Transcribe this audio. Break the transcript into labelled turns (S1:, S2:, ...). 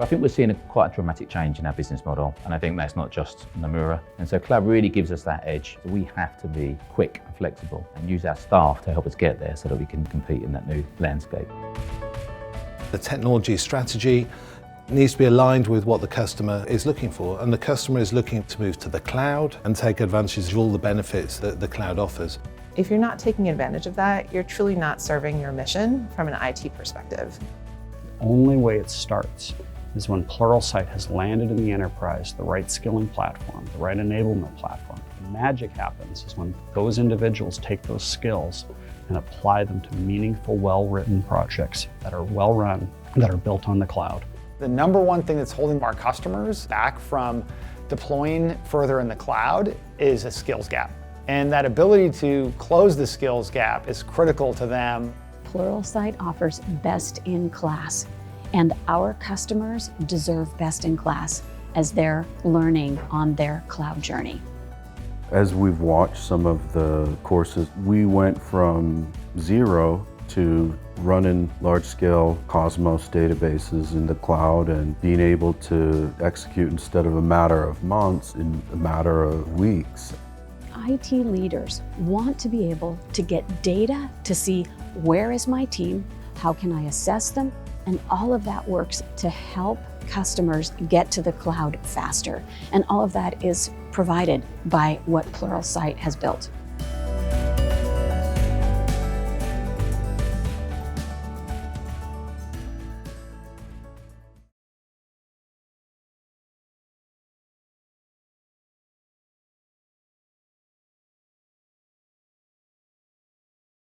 S1: I think we're seeing quite a dramatic change in our business model, and I think that's not just Nomura. And so cloud really gives us that edge. So we have to be quick and flexible and use our staff to help us get there so that we can compete in that new landscape.
S2: The technology strategy needs to be aligned with what the customer is looking for, and the customer is looking to move to the cloud and take advantage of all the benefits that the cloud offers.
S3: If you're not taking advantage of that, you're truly not serving your mission from an IT perspective.
S4: The only way it starts is when Pluralsight has landed in the enterprise the right skilling platform, the right enablement platform. The magic happens is when those individuals take those skills and apply them to meaningful, well-written projects that are well-run, that are built on the cloud.
S5: The number one thing that's holding our customers back from deploying further in the cloud is a skills gap. And that ability to close the skills gap is critical to them.
S6: Pluralsight offers best in class, and our customers deserve best in class as they're learning on their cloud journey.
S7: As we've watched some of the courses, we went from zero to running large-scale Cosmos databases in the cloud and being able to execute instead of a matter of months in a matter of weeks.
S6: IT leaders want to be able to get data to see where is my team, how can I assess them, and all of that works to help customers get to the cloud faster. And all of that is provided by what Pluralsight has built.